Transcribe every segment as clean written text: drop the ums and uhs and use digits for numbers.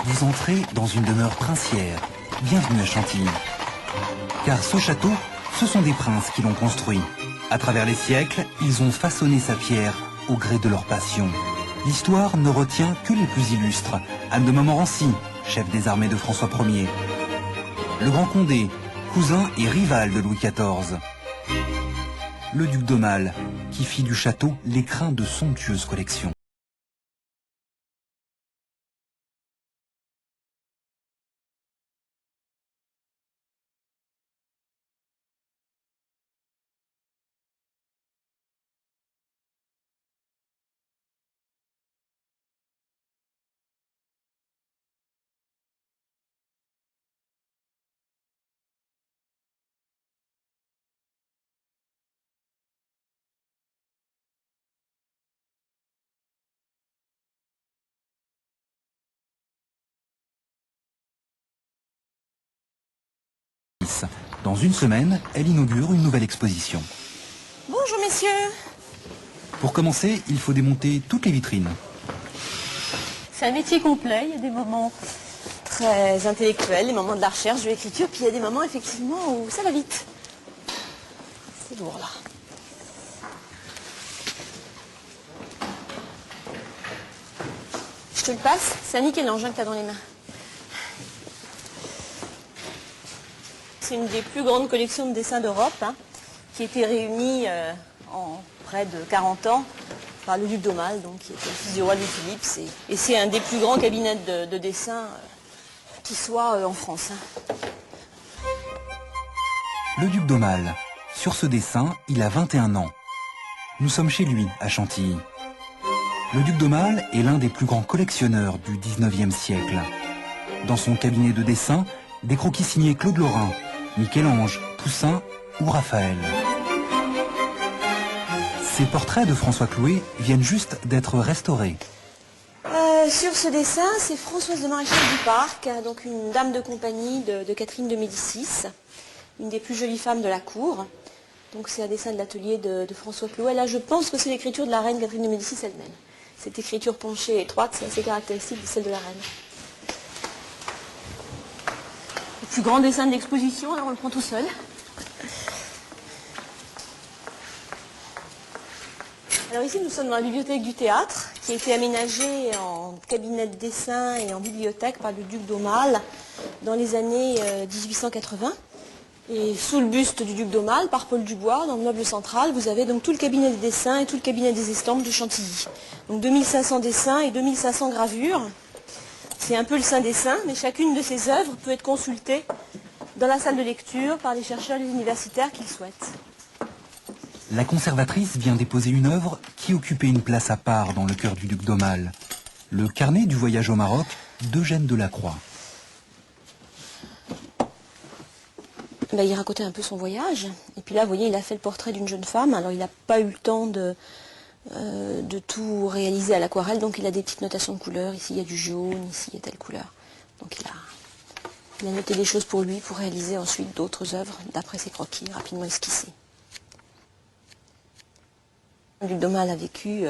Vous entrez dans une demeure princière. Bienvenue à Chantilly. Car ce château, ce sont des princes qui l'ont construit. À travers les siècles, ils ont façonné sa pierre au gré de leur passion. L'histoire ne retient que les plus illustres. Anne de Montmorency, chef des armées de François Ier. Le Grand Condé, cousin et rival de Louis XIV. Le duc d'Aumale, qui fit du château l'écrin de somptueuses collections. Dans une semaine, elle inaugure une nouvelle exposition. Bonjour messieurs. Pour commencer, il faut démonter toutes les vitrines. C'est un métier complet, il y a des moments très intellectuels, des moments de la recherche, de l'écriture, puis il y a des moments effectivement où ça va vite. C'est lourd là. Je te le passe, c'est un nickel-ange que tu as dans les mains. C'est une des plus grandes collections de dessins d'Europe, qui a été réunie en près de 40 ans par le duc d'Aumale, donc, qui était le fils du roi Louis-Philippe. Et c'est un des plus grands cabinets de dessin qui soit en France. Le duc d'Aumale. Sur ce dessin, il a 21 ans. Nous sommes chez lui, à Chantilly. Le duc d'Aumale est l'un des plus grands collectionneurs du 19e siècle. Dans son cabinet de dessin, des croquis signés Claude Lorrain, Michel-Ange, Poussin ou Raphaël. Ces portraits de François Clouet viennent juste d'être restaurés. Sur ce dessin, c'est Françoise de Maréchal du Parc, donc une dame de compagnie de Catherine de Médicis, une des plus jolies femmes de la cour. Donc c'est un dessin de l'atelier de François Clouet. Là, je pense que c'est l'écriture de la reine Catherine de Médicis elle-même. Cette écriture penchée et étroite, c'est assez caractéristique de celle de la reine. Le plus grand dessin de l'exposition, là on le prend tout seul. Alors ici nous sommes dans la bibliothèque du théâtre, qui a été aménagée en cabinet de dessin et en bibliothèque par le duc d'Aumale dans les années 1880. Et sous le buste du duc d'Aumale, par Paul Dubois, dans le meuble central, vous avez donc tout le cabinet des dessins et tout le cabinet des estampes de Chantilly. Donc 2500 dessins et 2500 gravures. C'est un peu le saint dessin, mais chacune de ces œuvres peut être consultée dans la salle de lecture par les chercheurs et les universitaires qui le souhaitent. La conservatrice vient déposer une œuvre qui occupait une place à part dans le cœur du duc d'Aumale. Le carnet du voyage au Maroc d'Eugène Delacroix. Il racontait un peu son voyage. Et puis là, vous voyez, il a fait le portrait d'une jeune femme. Alors, il n'a pas eu le temps de tout réaliser à l'aquarelle. Donc, il a des petites notations de couleurs. Ici, il y a du jaune. Ici, il y a telle couleur. Donc, il a noté des choses pour lui, pour réaliser ensuite d'autres œuvres, d'après ses croquis, rapidement esquissés. Le duc d'Aumale a vécu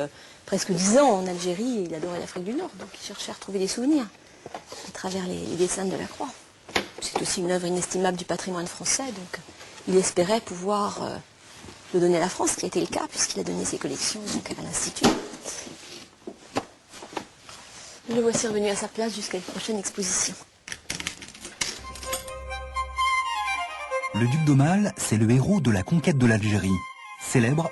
presque 10 ans en Algérie et il adorait l'Afrique du Nord. Donc, il cherchait à retrouver des souvenirs à travers les dessins de Delacroix. C'est aussi une œuvre inestimable du patrimoine français, donc il espérait pouvoir le donner à la France, ce qui a été le cas, puisqu'il a donné ses collections donc, à l'Institut. Le voici revenu à sa place jusqu'à une prochaine exposition. Le duc d'Aumale, c'est le héros de la conquête de l'Algérie, célèbre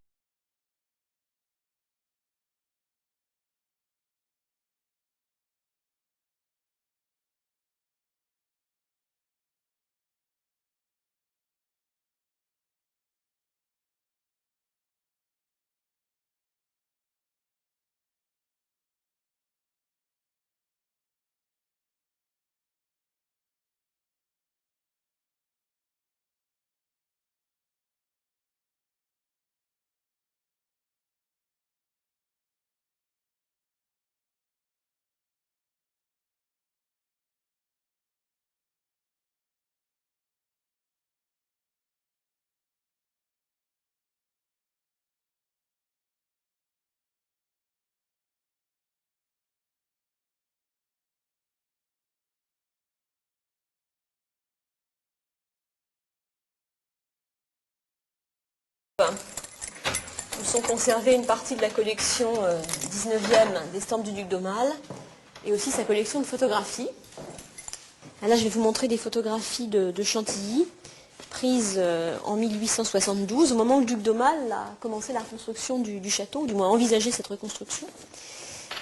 Où sont conservées une partie de la collection 19e d'estampes du duc d'Aumale et aussi sa collection de photographies. Là, je vais vous montrer des photographies de Chantilly prises en 1872, au moment où le duc d'Aumale a commencé la reconstruction du château, ou du moins envisagé cette reconstruction.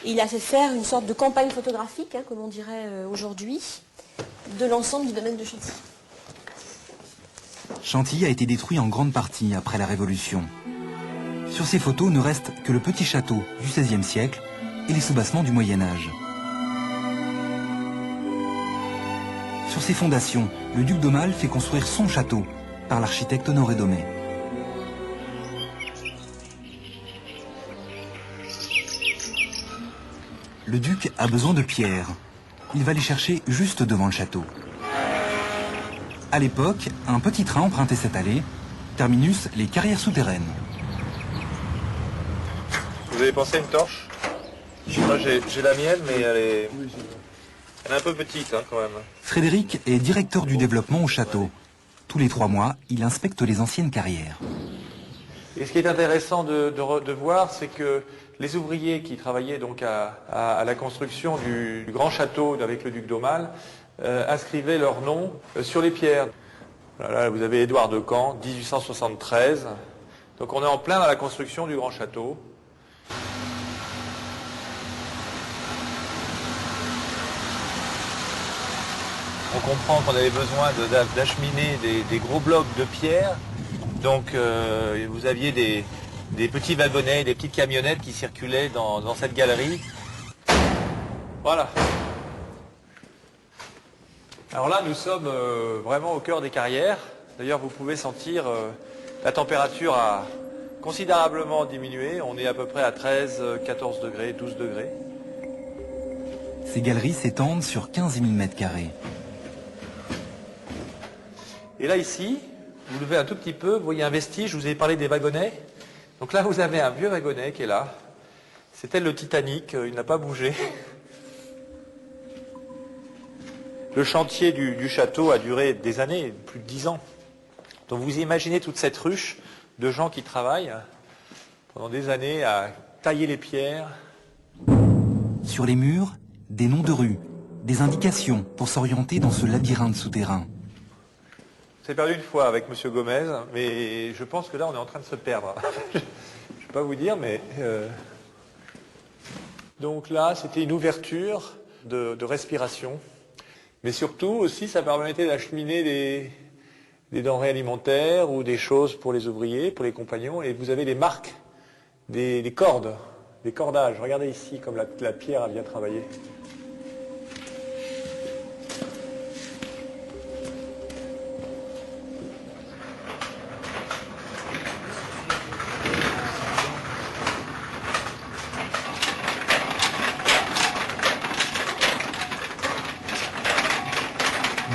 Et il a fait faire une sorte de campagne photographique, comme on dirait aujourd'hui, de l'ensemble du domaine de Chantilly. Chantilly a été détruit en grande partie après la Révolution. Sur ces photos ne reste que le petit château du XVIe siècle et les soubassements du Moyen-Âge. Sur ses fondations, le duc d'Aumale fait construire son château par l'architecte Honoré Daumet. Le duc a besoin de pierres. Il va les chercher juste devant le château. À l'époque, un petit train empruntait cette allée, terminus les carrières souterraines. Vous avez pensé à une torche? Moi j'ai la mienne, mais elle est un peu petite quand même. Frédéric est directeur du développement au château. Tous les 3 mois, il inspecte les anciennes carrières. Et ce qui est intéressant de voir, c'est que les ouvriers qui travaillaient donc à la construction du grand château avec le duc d'Aumale inscrivaient leur nom sur les pierres. Là, vous avez Édouard de Caen, 1873. Donc on est en plein dans la construction du grand château. On comprend qu'on avait besoin d'acheminer des gros blocs de pierre. Donc vous aviez des petits wagonnets, des petites camionnettes qui circulaient dans cette galerie. Voilà. Alors là, nous sommes vraiment au cœur des carrières. D'ailleurs, vous pouvez sentir la température a considérablement diminué. On est à peu près à 13, 14 degrés, 12 degrés. Ces galeries s'étendent sur 15 000 m². Et là, ici, vous levez un tout petit peu, vous voyez un vestige, je vous ai parlé des wagonnets. Donc là, vous avez un vieux wagonnet qui est là. C'était le Titanic, il n'a pas bougé. Le chantier du château a duré des années, plus de 10 ans. Donc vous imaginez toute cette ruche de gens qui travaillent pendant des années à tailler les pierres. Sur les murs, des noms de rues, des indications pour s'orienter dans ce labyrinthe souterrain. On s'est perdu une fois avec M. Gomez, mais je pense que là on est en train de se perdre. Je ne vais pas vous dire, mais... Donc là, c'était une ouverture de respiration. Mais surtout aussi, ça permettait d'acheminer des denrées alimentaires ou des choses pour les ouvriers, pour les compagnons. Et vous avez les marques, des cordes, des cordages. Regardez ici comme la pierre a bien travaillé.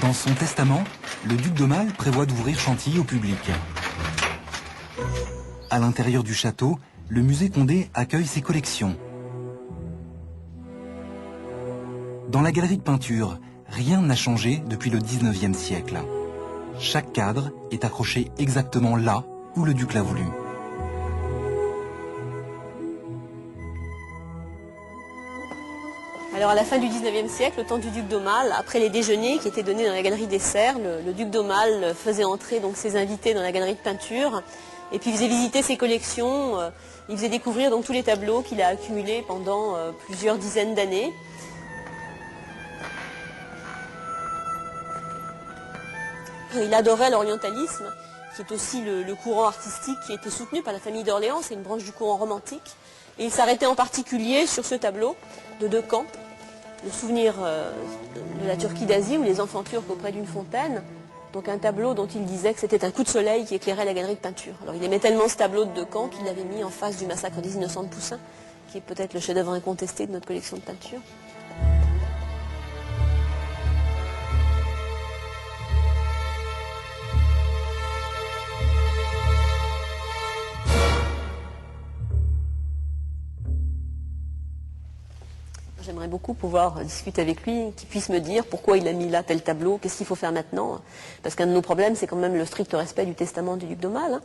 Dans son testament, le duc d'Aumale prévoit d'ouvrir Chantilly au public. À l'intérieur du château, le musée Condé accueille ses collections. Dans la galerie de peinture, rien n'a changé depuis le 19e siècle. Chaque cadre est accroché exactement là où le duc l'a voulu. Alors à la fin du 19e siècle, au temps du duc d'Aumale, après les déjeuners qui étaient donnés dans la galerie des Serres, le duc d'Aumale faisait entrer donc ses invités dans la galerie de peinture et puis faisait visiter ses collections. Il faisait découvrir donc tous les tableaux qu'il a accumulés pendant plusieurs dizaines d'années. Il adorait l'orientalisme, qui est aussi le courant artistique qui était soutenu par la famille d'Orléans, c'est une branche du courant romantique. Et il s'arrêtait en particulier sur ce tableau de Decamps, le souvenir de la Turquie d'Asie ou les enfants turcs auprès d'une fontaine. Donc un tableau dont il disait que c'était un coup de soleil qui éclairait la galerie de peinture. Alors il aimait tellement ce tableau de Decamps qu'il l'avait mis en face du massacre des Innocents de Poussin, qui est peut-être le chef-d'œuvre incontesté de notre collection de peinture. J'aimerais beaucoup pouvoir discuter avec lui, qu'il puisse me dire pourquoi il a mis là tel tableau, qu'est-ce qu'il faut faire maintenant. Parce qu'un de nos problèmes, c'est quand même le strict respect du testament du duc d'Aumale.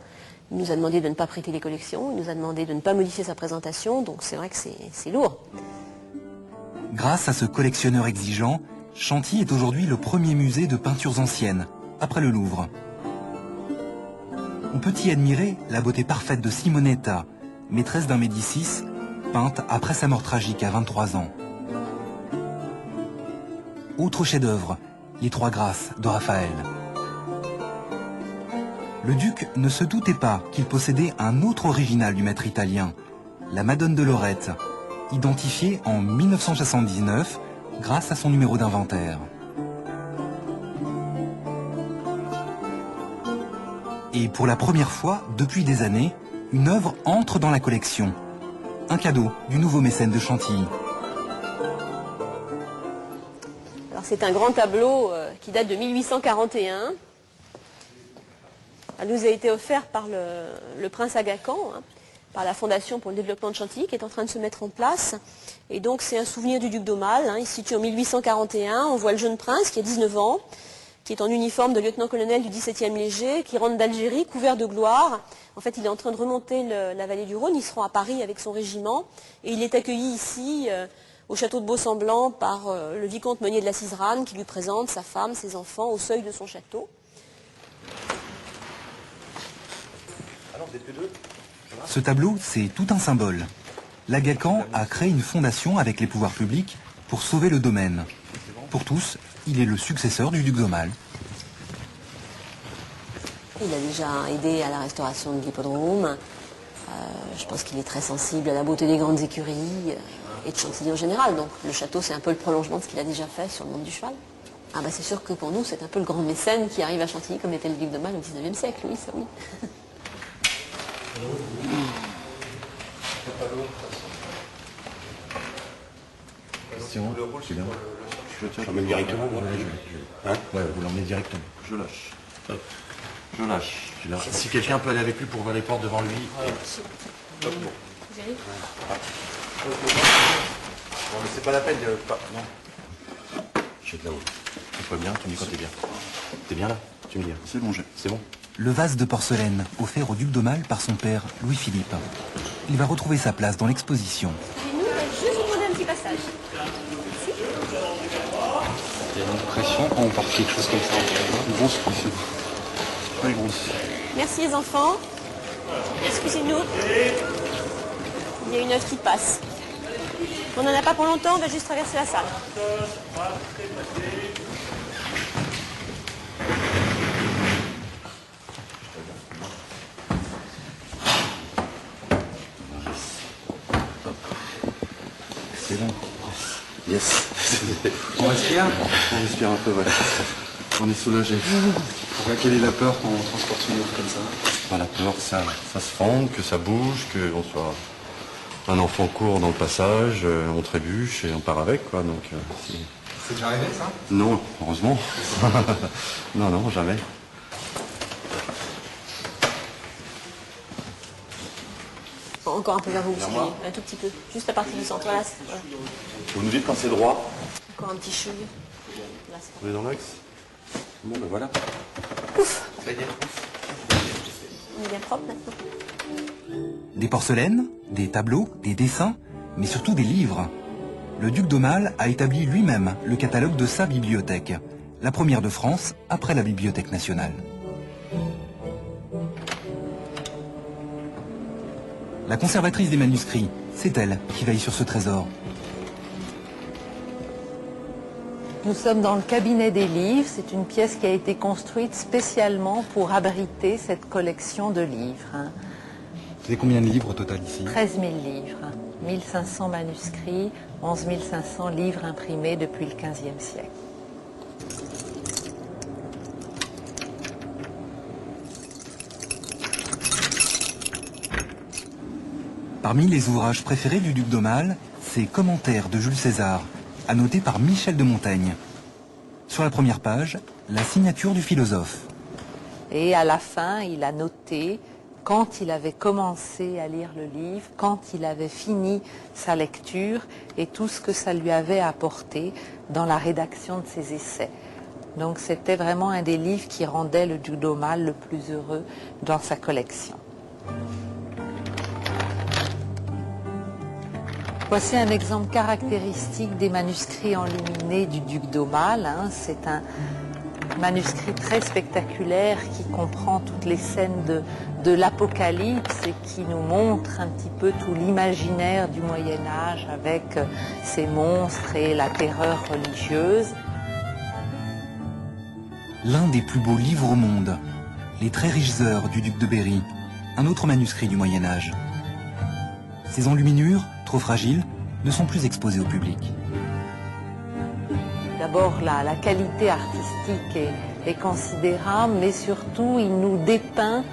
Il nous a demandé de ne pas prêter les collections, il nous a demandé de ne pas modifier sa présentation, donc c'est vrai que c'est lourd. Grâce à ce collectionneur exigeant, Chantilly est aujourd'hui le premier musée de peintures anciennes, après le Louvre. On peut y admirer la beauté parfaite de Simonetta, maîtresse d'un Médicis, peinte après sa mort tragique à 23 ans. Autre chef-d'œuvre, les Trois Grâces de Raphaël. Le duc ne se doutait pas qu'il possédait un autre original du maître italien, la Madone de Lorette, identifiée en 1979 grâce à son numéro d'inventaire. Et pour la première fois, depuis des années, une œuvre entre dans la collection. Un cadeau du nouveau mécène de Chantilly. Alors c'est un grand tableau qui date de 1841. Elle nous a été offert par le prince Aga Khan, par la Fondation pour le développement de Chantilly, qui est en train de se mettre en place. Et donc c'est un souvenir du duc d'Aumale. Il se situe en 1841. On voit le jeune prince qui a 19 ans, qui est en uniforme de lieutenant-colonel du 17e léger, qui rentre d'Algérie, couvert de gloire. En fait, il est en train de remonter la vallée du Rhône. Il se rend à Paris avec son régiment. Et il est accueilli ici, au château de Beau-Semblant, par le vicomte Meunier de la Ciserane, qui lui présente sa femme, ses enfants, au seuil de son château. Ce tableau, c'est tout un symbole. L'Aga Khan a créé une fondation avec les pouvoirs publics pour sauver le domaine. Pour tous, il est le successeur du duc d'Aumale. Il a déjà aidé à la restauration de l'hippodrome. Je pense qu'il est très sensible à la beauté des grandes écuries et de Chantilly en général. Donc le château, c'est un peu le prolongement de ce qu'il a déjà fait sur le monde du cheval. Ah bah c'est sûr que pour nous, c'est un peu le grand mécène qui arrive à Chantilly comme était le duc d'Aumale au 19e siècle, oui, ça oui. C'est bon, c'est bien. Je l'emmène directement, moi. Hein ouais, vous l'emmenez directement. Je lâche. Hop. Je lâche. Si quelqu'un peut aller avec lui pour ouvrir les portes devant lui. Hop. Vous allez ? Bon, mais c'est pas la peine de... Non. Je suis de là-haut. Tu peux bien, tu me dis quand t'es bien. T'es bien là? Tu me dis. C'est bon, c'est bon. Le vase de porcelaine offert au duc d'Aumale par son père Louis-Philippe. Il va retrouver sa place dans l'exposition. Nous, on va juste demander un petit passage. Il y a une pression quand on porte quelque chose comme ça. Une grosse pression. Très grosse. Merci les enfants. Excusez-nous. Il y a une œuvre qui passe. On n'en a pas pour longtemps, on va juste traverser la salle. C'est bon. Yes. On respire? On respire un peu, voilà. On est soulagé. Pourquoi quelle est la peur quand on transporte une œuvre comme ça? Pas la peur que ça se fonde, que ça bouge, qu'on soit un enfant court dans le passage, on trébuche et on part avec, quoi. Donc, C'est déjà arrivé, ça? non, heureusement. Non, non, jamais. Encore un peu vers vous, monsieur. Un tout petit peu. Juste la partie du centre. Voilà. Voilà. Vous nous dites quand c'est droit? Encore un petit cheveu. Là, c'est On est dans l'axe? Bon, ben voilà. Ouf. Ça y est. On est bien propre maintenant. Des porcelaines, des tableaux, des dessins, mais surtout des livres. Le duc d'Aumale a établi lui-même le catalogue de sa bibliothèque, la première de France après la Bibliothèque nationale. La conservatrice des manuscrits, c'est elle qui veille sur ce trésor. Nous sommes dans le cabinet des livres. C'est une pièce qui a été construite spécialement pour abriter cette collection de livres. C'est combien de livres au total ici? 13 000 livres, 1500 manuscrits, 11 500 livres imprimés depuis le XVe siècle. Parmi les ouvrages préférés du duc d'Aumale, c'est Commentaires de Jules César, annoté par Michel de Montaigne. Sur la première page, la signature du philosophe. Et à la fin, il a noté quand il avait commencé à lire le livre, quand il avait fini sa lecture et tout ce que ça lui avait apporté dans la rédaction de ses essais. Donc c'était vraiment un des livres qui rendait le duc d'Aumale le plus heureux dans sa collection. Voici un exemple caractéristique des manuscrits enluminés du duc d'Aumale. C'est un manuscrit très spectaculaire qui comprend toutes les scènes de l'Apocalypse et qui nous montre un petit peu tout l'imaginaire du Moyen-Âge avec ses monstres et la terreur religieuse. L'un des plus beaux livres au monde, Les Très riches heures du duc de Berry, un autre manuscrit du Moyen-Âge. Ces enluminures, trop fragiles, ne sont plus exposées au public. D'abord, la qualité artistique est considérable, mais surtout, il nous dépeint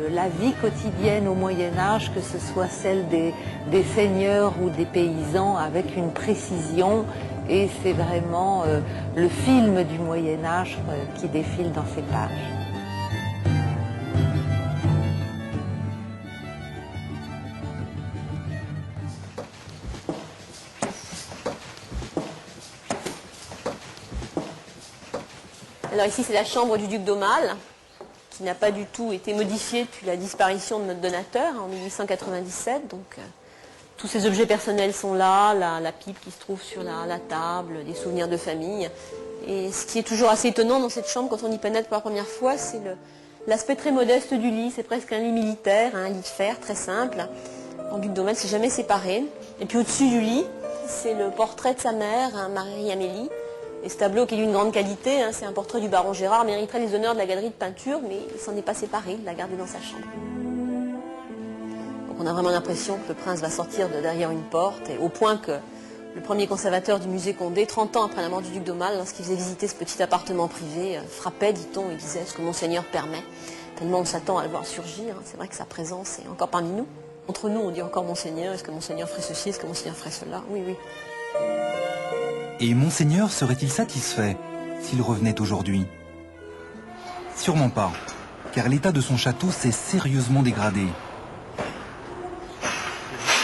la vie quotidienne au Moyen-Âge, que ce soit celle des seigneurs ou des paysans, avec une précision. Et c'est vraiment le film du Moyen-Âge qui défile dans ces pages. Alors ici, c'est la chambre du duc d'Aumale, qui n'a pas du tout été modifiée depuis la disparition de notre donateur en 1897. Donc tous ces objets personnels sont là, la pipe qui se trouve sur la table, des souvenirs de famille. Et ce qui est toujours assez étonnant dans cette chambre, quand on y pénètre pour la première fois, c'est l'aspect très modeste du lit. C'est presque un lit militaire, un lit de fer très simple. En duc d'Aumale, c'est jamais séparé. Et puis au-dessus du lit, c'est le portrait de sa mère, Marie-Amélie. Et ce tableau qui est d'une grande qualité, c'est un portrait du baron Gérard, mériterait les honneurs de la galerie de peinture, mais il s'en est pas séparé, il l'a gardé dans sa chambre. Donc on a vraiment l'impression que le prince va sortir de derrière une porte, et au point que le premier conservateur du musée Condé, 30 ans après la mort du duc d'Aumale, lorsqu'il faisait visiter ce petit appartement privé, frappait, dit-on, et disait ce que Monseigneur permet, tellement on s'attend à le voir surgir. C'est vrai que sa présence est encore parmi nous. Entre nous, on dit encore Monseigneur, est-ce que Monseigneur ferait ceci, est-ce que Monseigneur ferait cela? Oui, oui. Et Monseigneur serait-il satisfait s'il revenait aujourd'hui? Sûrement pas, car l'état de son château s'est sérieusement dégradé.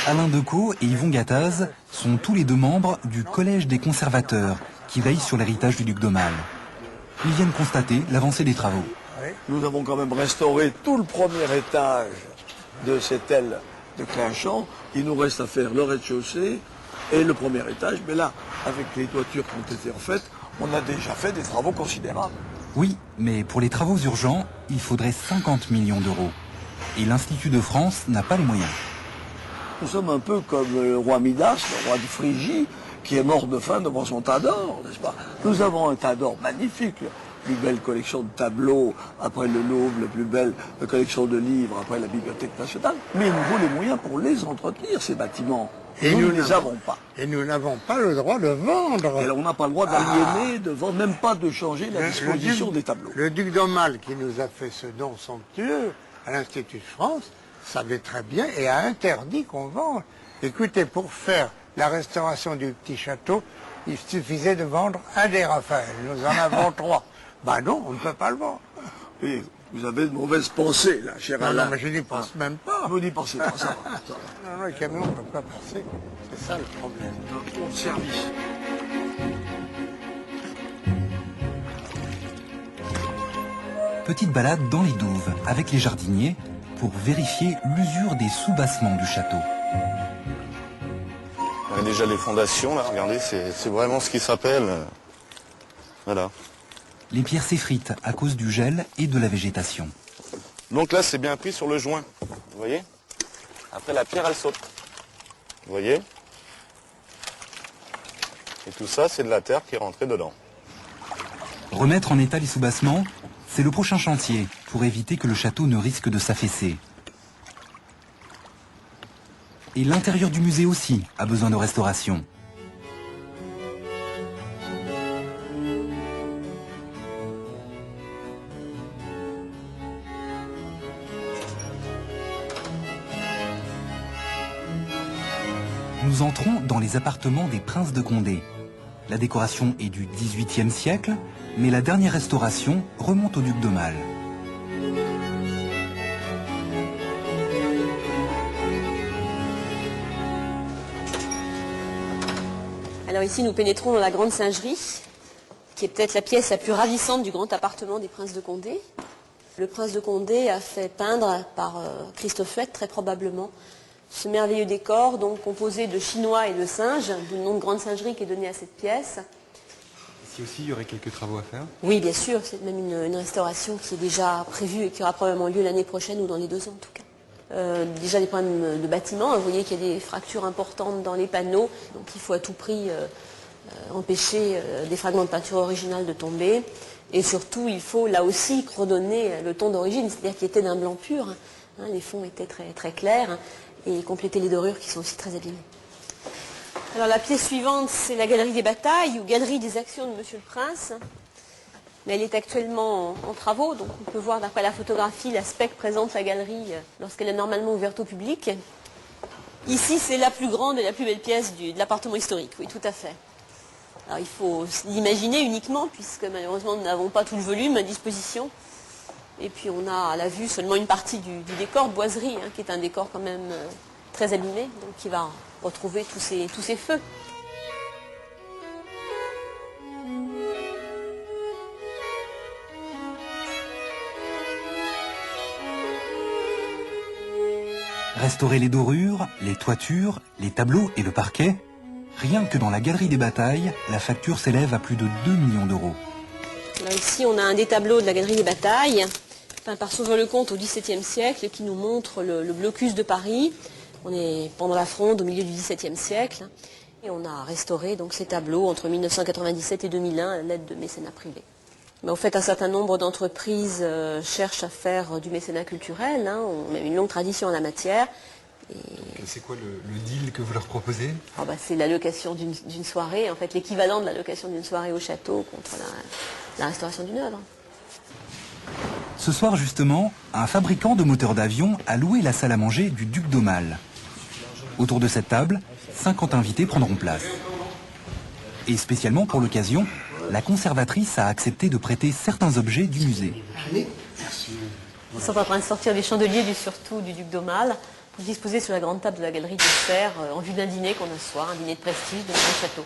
Alain Decaux et Yvon Gattaz sont tous les deux membres du Collège des conservateurs qui veille sur l'héritage du duc d'Aumale. Ils viennent constater l'avancée des travaux. Nous avons quand même restauré tout le premier étage de cette aile de Clinchamp. Il nous reste à faire le rez-de-chaussée et le premier étage. Mais là, avec les toitures qui ont été refaites, on a déjà fait des travaux considérables. Oui, mais pour les travaux urgents, il faudrait 50 millions d'euros. Et l'Institut de France n'a pas les moyens. Nous sommes un peu comme le roi Midas, le roi de Phrygie, qui est mort de faim devant son tas d'or, n'est-ce pas? Nous avons un tas d'or magnifique, la plus belle collection de tableaux après le Louvre, la plus belle collection de livres après la Bibliothèque nationale. Mais il nous faut les moyens pour les entretenir, ces bâtiments. Et nous ne les avons pas. Et nous n'avons pas le droit de vendre. Et on n'a pas le droit d'aliéner, de vendre, même pas de changer la disposition des tableaux. Le duc d'Aumale, qui nous a fait ce don somptueux à l'Institut de France, savait très bien et a interdit qu'on vende. Écoutez, pour faire la restauration du petit château, il suffisait de vendre un des Raphaël. Nous en avons 3. Ben non, on ne peut pas le vendre. Et vous avez de mauvaises pensées, là, cher Alain. Non, mais je n'y pense même pas. Vous n'y pensez pas, ça va. Non, non, le camion ne peut pas passer. C'est ça le problème. Trop de service. Petite balade dans les douves avec les jardiniers pour vérifier l'usure des sous-bassements du château. On a déjà les fondations, là, regardez, c'est vraiment ce qui s'appelle. Voilà. Les pierres s'effritent à cause du gel et de la végétation. Donc là, c'est bien pris sur le joint. Vous voyez? Après, la pierre, elle saute. Vous voyez? Et tout ça, c'est de la terre qui est rentrée dedans. Remettre en état les sous-bassements, c'est le prochain chantier pour éviter que le château ne risque de s'affaisser. Et l'intérieur du musée aussi a besoin de restauration. Nous entrons dans les appartements des princes de Condé. La décoration est du XVIIIe siècle, mais la dernière restauration remonte au duc d'Aumale. Alors ici, nous pénétrons dans la Grande Singerie, qui est peut-être la pièce la plus ravissante du grand appartement des princes de Condé. Le prince de Condé a fait peindre par Christophe Huette, très probablement, ce merveilleux décor, donc composé de chinois et de singes, d'où le nom de Grande Singerie qui est donné à cette pièce. Ici aussi, il y aurait quelques travaux à faire. Oui, bien sûr, c'est même une restauration qui est déjà prévue et qui aura probablement lieu l'année prochaine ou dans les 2 ans en tout cas. Déjà des problèmes de bâtiment, vous voyez qu'il y a des fractures importantes dans les panneaux, donc il faut à tout prix empêcher des fragments de peinture originale de tomber. Et surtout, il faut là aussi redonner le ton d'origine, c'est-à-dire qu'il était d'un blanc pur, hein, les fonds étaient très, très clairs, hein, et compléter les dorures qui sont aussi très abîmées. Alors la pièce suivante, c'est la Galerie des Batailles, ou Galerie des Actions de Monsieur le Prince. Mais elle est actuellement en travaux, donc on peut voir d'après la photographie l'aspect que présente la galerie lorsqu'elle est normalement ouverte au public. Ici, c'est la plus grande et la plus belle pièce de l'appartement historique, oui, tout à fait. Alors il faut l'imaginer uniquement, puisque malheureusement nous n'avons pas tout le volume à disposition. Et puis on a à la vue seulement une partie du décor de boiserie, hein, qui est un décor quand même très abîmé, donc qui va retrouver tous ces feux. Restaurer les dorures, les toitures, les tableaux et le parquet, rien que dans la Galerie des Batailles, la facture s'élève à plus de 2 millions d'euros. Alors ici, on a un des tableaux de la Galerie des Batailles, peint par Sauveur-le-Comte au XVIIe siècle, qui nous montre le blocus de Paris. On est pendant la Fronde, au milieu du XVIIe siècle. Et on a restauré donc ces tableaux entre 1997 et 2001 à l'aide de mécénat privés. Mais en fait, un certain nombre d'entreprises cherchent à faire du mécénat culturel. Hein. On a une longue tradition en la matière. C'est quoi le deal que vous leur proposez? C'est l'allocation d'une soirée, en fait l'équivalent de l'allocation d'une soirée au château contre la restauration d'une œuvre. Ce soir justement, un fabricant de moteurs d'avion a loué la salle à manger du duc d'Aumale. Autour de cette table, 50 invités prendront place. Et spécialement pour l'occasion, la conservatrice a accepté de prêter certains objets du musée. Ils sont en train de sortir des chandeliers surtout du duc d'Aumale pour disposer sur la grande table de la galerie des Serres en vue d'un dîner qu'on a ce soir, un dîner de prestige dans le grand château.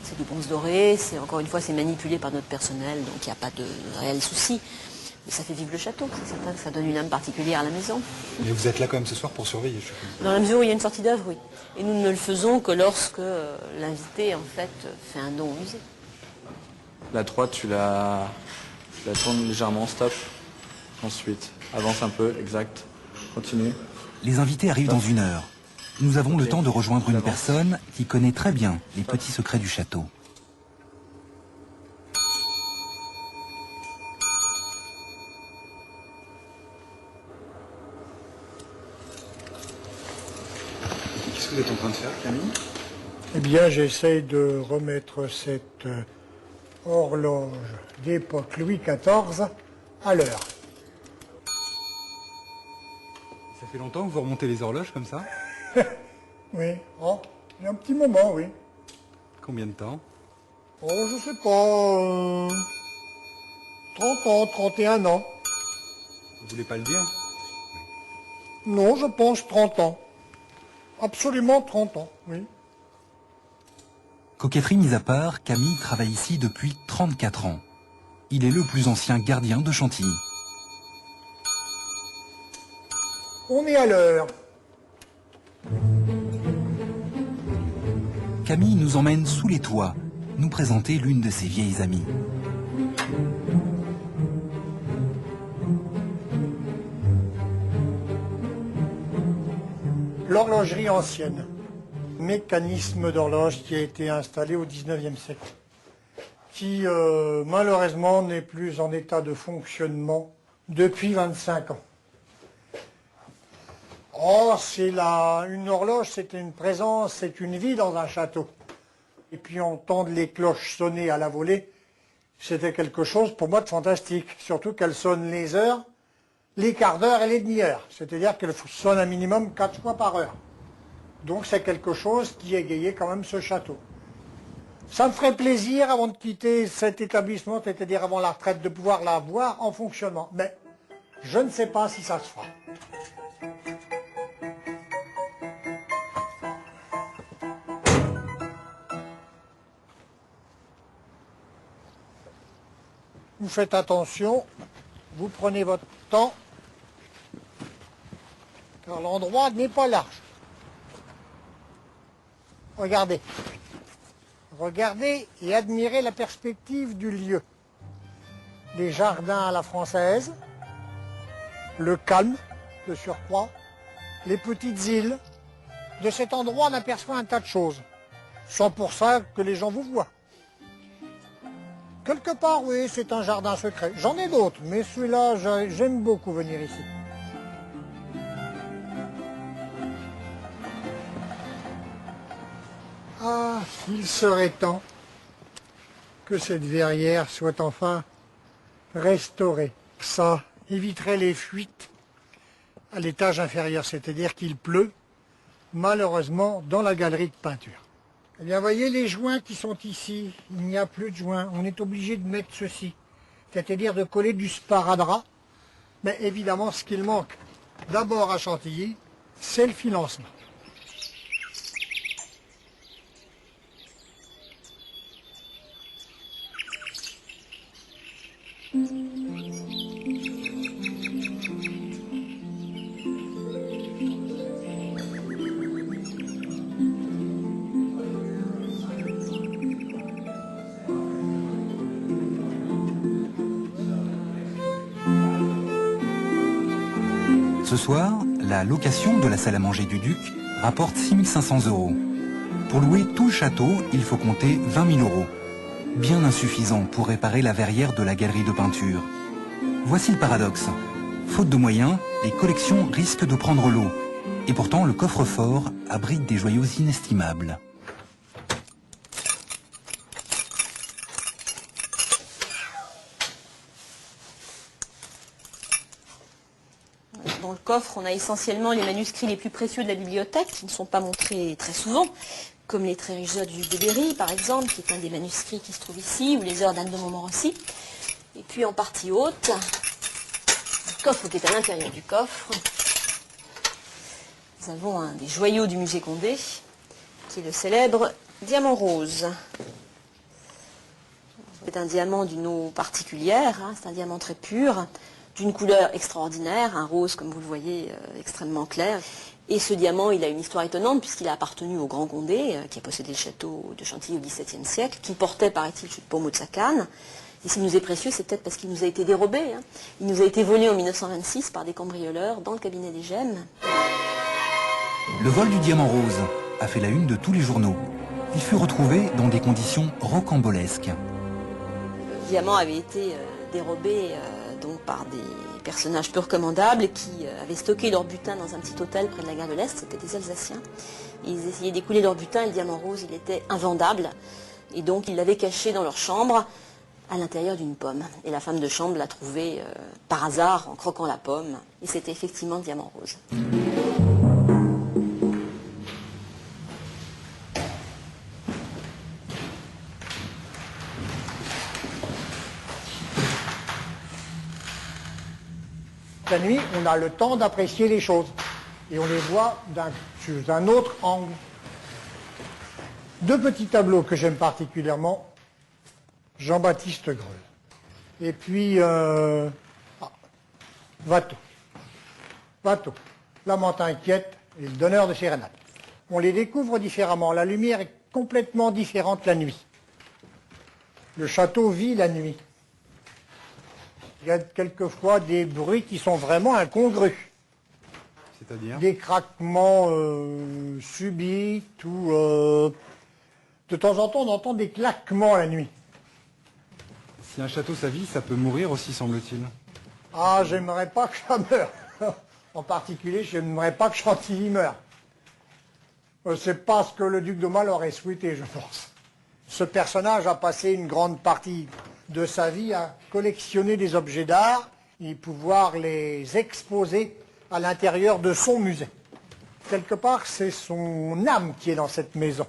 C'est du bronze doré, encore une fois c'est manipulé par notre personnel, donc il n'y a pas de réel souci. Mais ça fait vivre le château, c'est certain que ça donne une âme particulière à la maison. Mais vous êtes là quand même ce soir pour surveiller, je suppose. Dans la mesure où il y a une sortie d'œuvre, oui. Et nous ne le faisons que lorsque l'invité en fait fait un don au musée. La droite, tu la tournes légèrement, stop. Ensuite, avance un peu, exact. Continue. Les invités arrivent dans 1 heure. Nous avons le temps de rejoindre une personne qui connaît très bien les petits secrets du château. Qu'est-ce que vous êtes en train de faire, Camille? Eh bien, j'essaye de remettre cette horloge d'époque Louis XIV à l'heure. Ça fait longtemps que vous remontez les horloges comme ça? Oui, il y a un petit moment, oui. Combien de temps? Oh, je sais pas, 30 ans, 31 ans. Vous voulez pas le dire? Non, je pense 30 ans. Absolument 30 ans, oui. Coquetterie mise à part, Camille travaille ici depuis 34 ans. Il est le plus ancien gardien de Chantilly. On est à l'heure. Camille nous emmène sous les toits, nous présenter l'une de ses vieilles amies. L'horlogerie ancienne. Mécanisme d'horloge qui a été installé au 19e siècle. Qui malheureusement n'est plus en état de fonctionnement depuis 25 ans. Oh, une horloge, c'est une présence, c'est une vie dans un château. Et puis entendre les cloches sonner à la volée, c'était quelque chose pour moi de fantastique. Surtout qu'elles sonnent les heures, les quarts d'heure et les demi-heures. C'est-à-dire qu'elles sonnent un minimum 4 fois par heure. Donc c'est quelque chose qui égayait quand même ce château. Ça me ferait plaisir avant de quitter cet établissement, c'est-à-dire avant la retraite, de pouvoir la voir en fonctionnement. Mais je ne sais pas si ça se fera. Vous faites attention, vous prenez votre temps, car l'endroit n'est pas large. Regardez. Regardez et admirez la perspective du lieu. Les jardins à la française, le calme de surcroît, les petites îles. De cet endroit, on aperçoit un tas de choses, sans pour ça que les gens vous voient. Quelque part, oui, c'est un jardin secret. J'en ai d'autres, mais celui-là, j'aime beaucoup venir ici. Ah, il serait temps que cette verrière soit enfin restaurée. Ça éviterait les fuites à l'étage inférieur, c'est-à-dire qu'il pleut, malheureusement, dans la galerie de peinture. Eh bien, voyez les joints qui sont ici, il n'y a plus de joints. On est obligé de mettre ceci, c'est-à-dire de coller du sparadrap. Mais évidemment, ce qu'il manque d'abord à Chantilly, c'est le financement. Ce soir, la location de la salle à manger du Duc rapporte 6 500 €. Pour louer tout le château, il faut compter 20 000 €. Bien insuffisant pour réparer la verrière de la galerie de peinture. Voici le paradoxe. Faute de moyens, les collections risquent de prendre l'eau. Et pourtant, le coffre-fort abrite des joyaux inestimables. Dans le coffre, on a essentiellement les manuscrits les plus précieux de la bibliothèque, qui ne sont pas montrés très souvent, comme les Très riches heures du duc de Berry, par exemple, qui est un des manuscrits qui se trouve ici, ou les heures d'Anne de Montmorency. Et puis en partie haute, le coffre qui est à l'intérieur du coffre, nous avons un des joyaux du musée Condé, qui est le célèbre diamant rose. C'est un diamant d'une eau particulière, hein, c'est un diamant très pur, d'une couleur extraordinaire, un rose, comme vous le voyez, extrêmement clair. Et ce diamant, il a une histoire étonnante, puisqu'il a appartenu au Grand Condé, qui a possédé le château de Chantilly au XVIIe siècle, qui portait, paraît-il, le pommeau de sa canne. Et s'il nous est précieux, c'est peut-être parce qu'il nous a été dérobé. Hein. Il nous a été volé en 1926 par des cambrioleurs dans le cabinet des Gemmes. Le vol du diamant rose a fait la une de tous les journaux. Il fut retrouvé dans des conditions rocambolesques. Le diamant avait été dérobé donc par des personnages peu recommandables qui avaient stocké leur butin dans un petit hôtel près de la gare de l'Est. C'était des Alsaciens. Ils essayaient d'écouler leur butin et le diamant rose, il était invendable. Et donc, ils l'avaient caché dans leur chambre, à l'intérieur d'une pomme. Et la femme de chambre l'a trouvé par hasard en croquant la pomme. Et c'était effectivement le diamant rose. La nuit, on a le temps d'apprécier les choses. Et on les voit sous un autre angle. Deux petits tableaux que j'aime particulièrement. Jean-Baptiste Greuze. Et puis, Watteau. Watteau, l'amant inquiète et le donneur de sérénade. On les découvre différemment. La lumière est complètement différente la nuit. Le château vit la nuit. Il y a quelquefois des bruits qui sont vraiment incongrus. C'est-à-dire ? Des craquements subits ou... de temps en temps, on entend des claquements la nuit. Si un château ça vit, ça peut mourir aussi, semble-t-il. Ah, j'aimerais pas que ça meure. En particulier, j'aimerais pas que Chantilly meure. C'est pas ce que le duc d'Aumale aurait souhaité, je pense. Ce personnage a passé une grande partie de sa vie à collectionner des objets d'art et pouvoir les exposer à l'intérieur de son musée. Quelque part, c'est son âme qui est dans cette maison.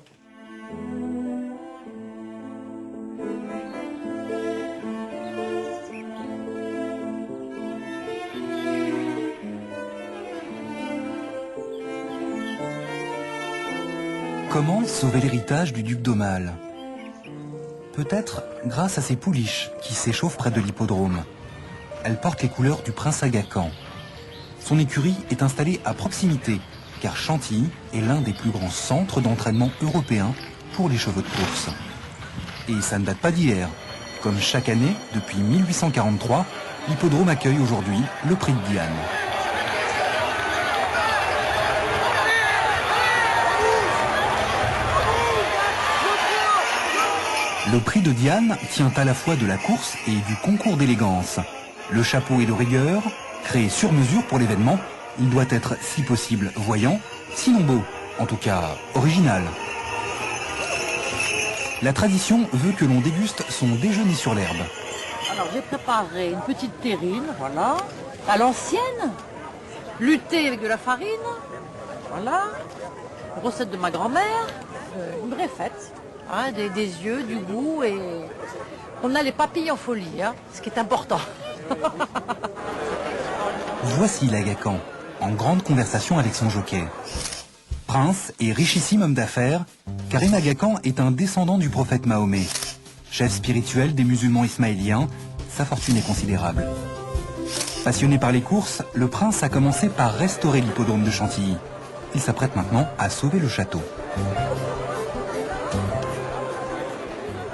Comment sauver l'héritage du duc d'Aumale? Peut-être grâce à ces pouliches qui s'échauffent près de l'hippodrome. Elle porte les couleurs du prince Aga Khan. Son écurie est installée à proximité, car Chantilly est l'un des plus grands centres d'entraînement européens pour les chevaux de course. Et ça ne date pas d'hier. Comme chaque année, depuis 1843, l'hippodrome accueille aujourd'hui le prix de Diane. Le prix de Diane tient à la fois de la course et du concours d'élégance. Le chapeau est de rigueur, créé sur mesure pour l'événement. Il doit être, si possible, voyant, sinon beau, en tout cas original. La tradition veut que l'on déguste son déjeuner sur l'herbe. Alors j'ai préparé une petite terrine, voilà, à l'ancienne, luttée avec de la farine, voilà, une recette de ma grand-mère, une vraie fête, hein, des yeux, du goût et on a les papilles en folie, hein, ce qui est important. Voici l'Aga Khan, en grande conversation avec son jockey. Prince et richissime homme d'affaires, Karim Aga Khan est un descendant du prophète Mahomet. Chef spirituel des musulmans ismaéliens, sa fortune est considérable. Passionné par les courses, le prince a commencé par restaurer l'hippodrome de Chantilly. Il s'apprête maintenant à sauver le château.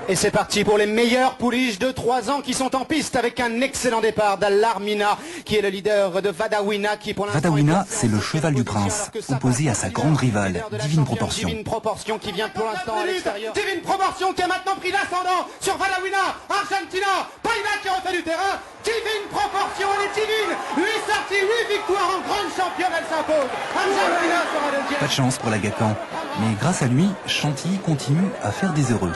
Et c'est parti pour les meilleures pouliches de 3 ans qui sont en piste avec un excellent départ d'Alarmina qui est le leader de Vadawina qui pour l'instant... Vadawina, c'est le cheval du prince, opposé à sa grande rivale, Divine Proportion. Divine Proportion qui vient pour l'instant à l'extérieur. Divine Proportion qui a maintenant pris l'ascendant sur Vadawina, Argentina, Païna qui refait du terrain. Divine Proportion, elle est divine. 8 sorties, 8 victoires en grande championne, elle s'impose. Argentina sera deuxième. Pas de chance pour l'Aga Khan, mais grâce à lui, Chantilly continue à faire des heureux.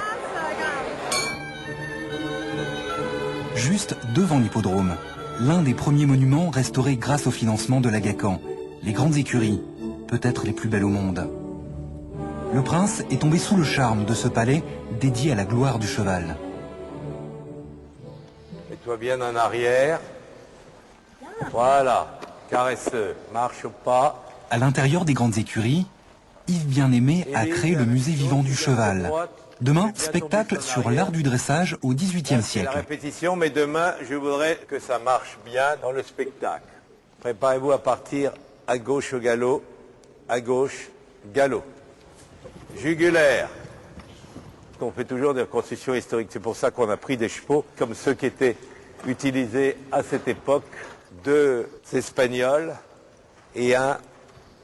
Juste devant l'hippodrome, l'un des premiers monuments restaurés grâce au financement de l'Aga Khan, les grandes écuries, peut-être les plus belles au monde. Le prince est tombé sous le charme de ce palais dédié à la gloire du cheval. Mets-toi bien en arrière. Voilà, caresseux, marche au pas. À l'intérieur des grandes écuries, Yves Bien-Aimé a créé le musée vivant du cheval. Demain, spectacle sur l'art du dressage au XVIIIe siècle. La répétition, mais demain, je voudrais que ça marche bien dans le spectacle. Préparez-vous à partir à gauche au galop, à gauche, galop. Jugulaire. On fait toujours des reconstitutions historiques. C'est pour ça qu'on a pris des chevaux comme ceux qui étaient utilisés à cette époque, 2 Espagnols et 1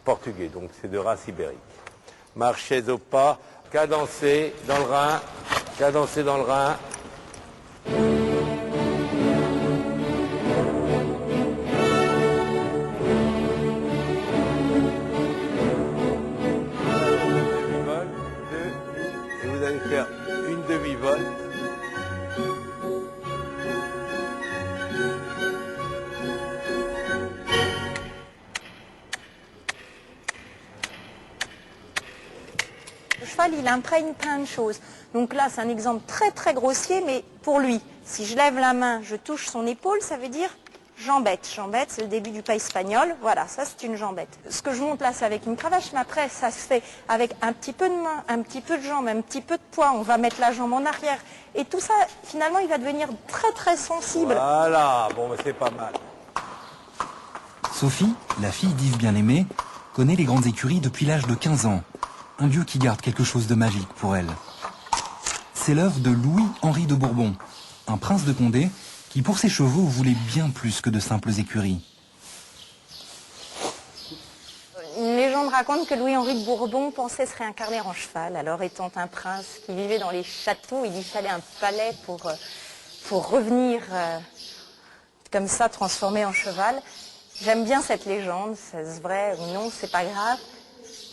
Portugais. Donc c'est de race ibérique. Marchez au pas. Cadencé dans le rein, cadencé dans le rein. Demi-vol, 2, et vous allez faire une demi-vol. Le cheval, il imprègne plein de choses. Donc là, c'est un exemple très très grossier, mais pour lui, si je lève la main, je touche son épaule, ça veut dire jambette. Jambette, c'est le début du pas espagnol. Voilà, ça c'est une jambette. Ce que je monte là, c'est avec une cravache, mais après, ça se fait avec un petit peu de main, un petit peu de jambe, un petit peu de poids. On va mettre la jambe en arrière. Et tout ça, finalement, il va devenir très très sensible. Voilà, bon, mais c'est pas mal. Sophie, la fille d'Yves Bien-Aimé, connaît les grandes écuries depuis l'âge de 15 ans. Un lieu qui garde quelque chose de magique pour elle. C'est l'œuvre de Louis-Henri de Bourbon, un prince de Condé qui pour ses chevaux voulait bien plus que de simples écuries. Une légende raconte que Louis-Henri de Bourbon pensait se réincarner en cheval. Alors étant un prince qui vivait dans les châteaux, il lui fallait un palais pour revenir comme ça transformé en cheval. J'aime bien cette légende, c'est vrai ou non, c'est pas grave.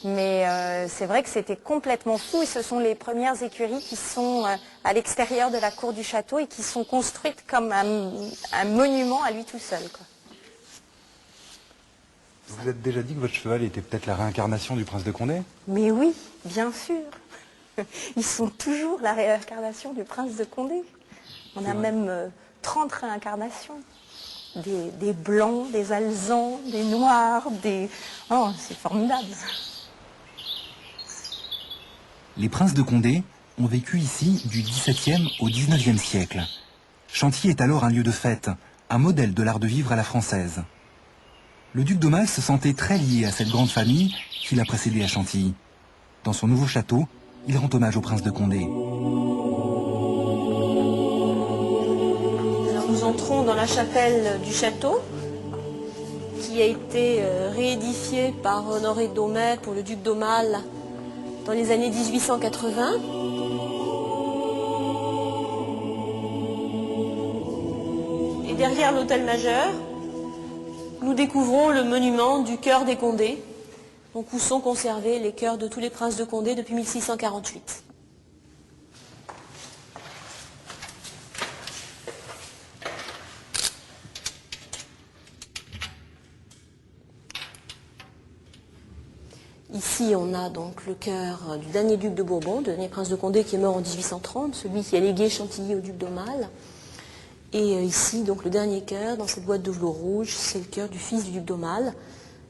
Mais c'est vrai que c'était complètement fou et ce sont les premières écuries qui sont à l'extérieur de la cour du château et qui sont construites comme un monument à lui tout seul, quoi. Vous vous êtes déjà dit que votre cheval était peut-être la réincarnation du prince de Condé? Mais oui, bien sûr. Ils sont toujours la réincarnation du prince de Condé. On a même 30 réincarnations. Des blancs, des alezans, des noirs, des... Oh, c'est formidable. Les princes de Condé ont vécu ici du XVIIe au XIXe siècle. Chantilly est alors un lieu de fête, un modèle de l'art de vivre à la française. Le duc d'Aumale se sentait très lié à cette grande famille qui l'a précédé à Chantilly. Dans son nouveau château, il rend hommage au prince de Condé. Alors nous entrons dans la chapelle du château, qui a été réédifiée par Honoré Daumet pour le duc d'Aumale dans les années 1880. Et derrière l'hôtel majeur, nous découvrons le monument du cœur des Condé, donc où sont conservés les cœurs de tous les princes de Condé depuis 1648. Ici, on a donc le cœur du dernier duc de Bourbon, du dernier prince de Condé qui est mort en 1830, celui qui a légué Chantilly au duc d'Aumale. Et ici, donc le dernier cœur, dans cette boîte de velours rouge, c'est le cœur du fils du duc d'Aumale,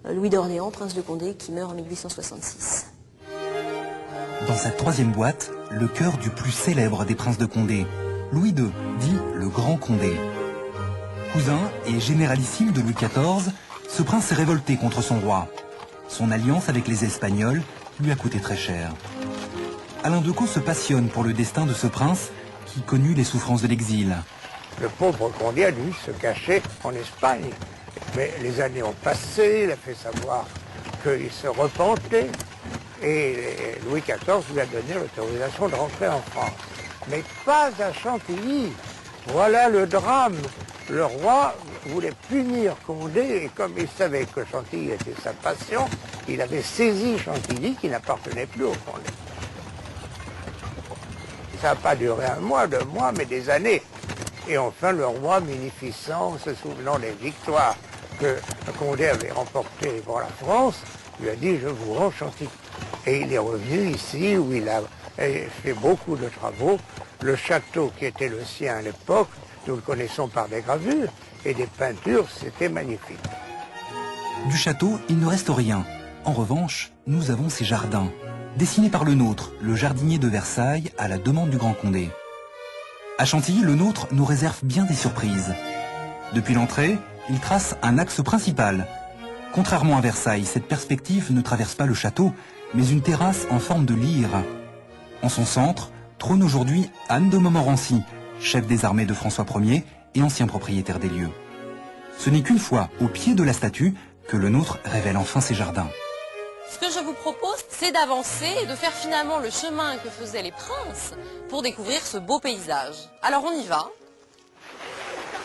Louis d'Orléans, prince de Condé, qui meurt en 1866. Dans cette troisième boîte, le cœur du plus célèbre des princes de Condé, Louis II, dit le Grand Condé. Cousin et généralissime de Louis XIV, ce prince s'est révolté contre son roi. Son alliance avec les Espagnols lui a coûté très cher. Alain Decaux se passionne pour le destin de ce prince qui connut les souffrances de l'exil. Le pauvre Condé a dû se cacher en Espagne. Mais les années ont passé, il a fait savoir qu'il se repentait et Louis XIV lui a donné l'autorisation de rentrer en France. Mais pas à Chantilly. Voilà le drame. Le roi voulait punir Condé et comme il savait que Chantilly était sa passion, il avait saisi Chantilly qui n'appartenait plus au Condé. Ça n'a pas duré un mois, 2 mois, mais des années. Et enfin, le roi munificent, se souvenant des victoires que Condé avait remportées pour la France, lui a dit « je vous rends Chantilly ». Et il est revenu ici où il a fait beaucoup de travaux. Le château qui était le sien à l'époque, nous le connaissons par des gravures et des peintures, c'était magnifique. Du château, il ne reste rien. En revanche, nous avons ces jardins, dessinés par le nôtre, le jardinier de Versailles, à la demande du Grand Condé. À Chantilly, le nôtre nous réserve bien des surprises. Depuis l'entrée, il trace un axe principal. Contrairement à Versailles, cette perspective ne traverse pas le château, mais une terrasse en forme de lyre. En son centre, trône aujourd'hui Anne de Montmorency, chef des armées de François Ier et ancien propriétaire des lieux. Ce n'est qu'une fois au pied de la statue que le nôtre révèle enfin ses jardins. Ce que je vous propose, c'est d'avancer et de faire finalement le chemin que faisaient les princes pour découvrir ce beau paysage. Alors on y va.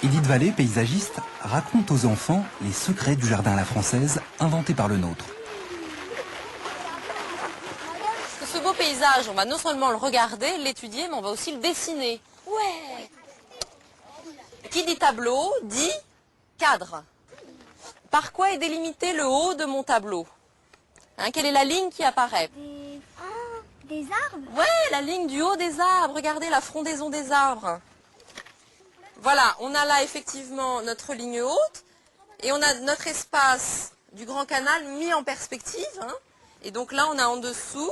Edith Vallée, paysagiste, raconte aux enfants les secrets du jardin à la française inventé par le nôtre. Parce que ce beau paysage, on va non seulement le regarder, l'étudier, mais on va aussi le dessiner. Ouais. Qui dit tableau, dit cadre. Par quoi est délimité le haut de mon tableau? Quelle est la ligne qui apparaît? Des arbres? Ouais, la ligne du haut des arbres. Regardez la frondaison des arbres. Voilà, on a là effectivement notre ligne haute et on a notre espace du Grand Canal mis en perspective. Et donc là, on a en dessous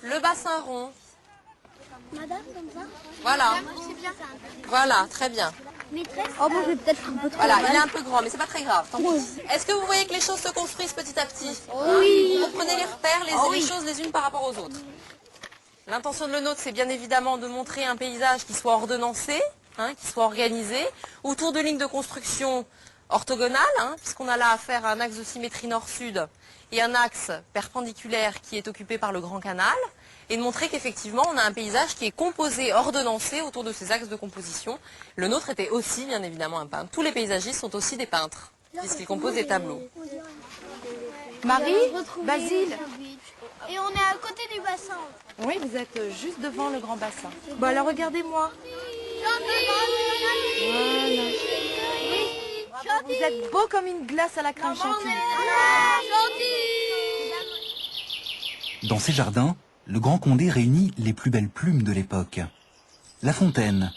le bassin rond. Madame, comme ça? Voilà. C'est bien. Voilà, très bien. Maîtresse? Oh bon, je vais peut-être un peu trop. Voilà, il est un peu grand, mais c'est pas très grave. Est-ce que vous voyez que les choses se construisent petit à petit? Oui. Vous prenez les repères, les choses les unes par rapport aux autres. L'intention de le nôtre, c'est bien évidemment de montrer un paysage qui soit ordonnancé, qui soit organisé, autour de lignes de construction orthogonales, puisqu'on a là affaire à un axe de symétrie nord-sud et un axe perpendiculaire qui est occupé par le Grand Canal, et de montrer qu'effectivement on a un paysage qui est composé, ordonnancé autour de ces axes de composition. Le nôtre était aussi bien évidemment un peintre. Tous les paysagistes sont aussi des peintres, puisqu'ils composent des tableaux. Marie, Basile. Et on est à côté du bassin. Oui, vous êtes juste devant le grand bassin. Bon alors regardez-moi. Voilà. Vous êtes beau comme une glace à la crème chantilly. Dans ces jardins, le Grand Condé réunit les plus belles plumes de l'époque. La Fontaine,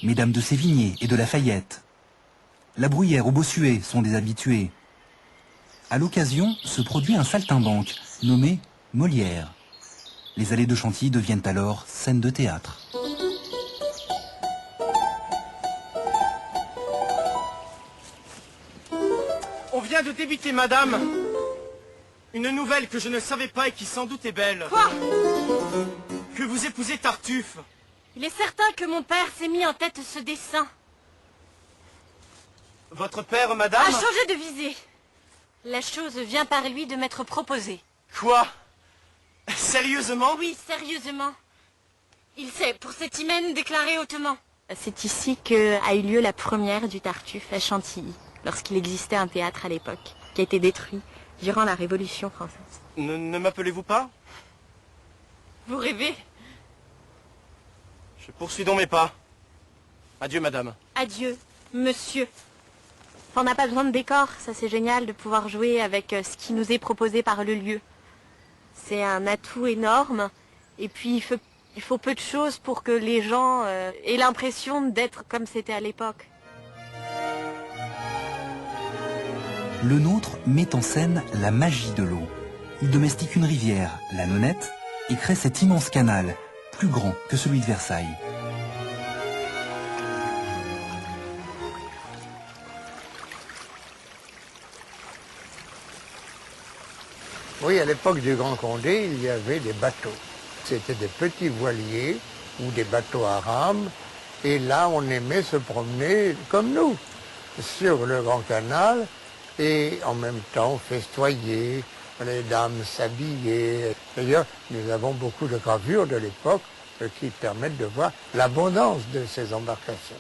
Mesdames de Sévigné et de Lafayette. La Bruyère ou Bossuet sont des habitués. À l'occasion se produit un saltimbanque nommé Molière. Les allées de Chantilly deviennent alors scènes de théâtre. On vient de débiter, madame, une nouvelle que je ne savais pas et qui sans doute est belle. Quoi? Que vous épousez Tartuffe. Il est certain que mon père s'est mis en tête ce dessin. Votre père, madame... A changé de visée. La chose vient par lui de m'être proposée. Quoi? Sérieusement? Oui, sérieusement. Il s'est, pour cet hymen, déclaré hautement. C'est ici qu'a eu lieu la première du Tartuffe à Chantilly, lorsqu'il existait un théâtre à l'époque, qui a été détruit durant la Révolution française. Ne m'appelez-vous pas? Vous rêvez? Je poursuis donc mes pas. Adieu, madame. Adieu, monsieur. On n'a pas besoin de décor, ça c'est génial de pouvoir jouer avec ce qui nous est proposé par le lieu. C'est un atout énorme, et puis il faut peu de choses pour que les gens aient l'impression d'être comme c'était à l'époque. Le Nôtre met en scène la magie de l'eau. Il domestique une rivière, la Nonette, et crée cet immense canal, plus grand que celui de Versailles. Oui, à l'époque du Grand Condé, il y avait des bateaux. C'était des petits voiliers ou des bateaux à rames. Et là, on aimait se promener comme nous, sur le Grand Canal, et en même temps festoyer, les dames s'habillaient. D'ailleurs, nous avons beaucoup de gravures de l'époque qui permettent de voir l'abondance de ces embarcations.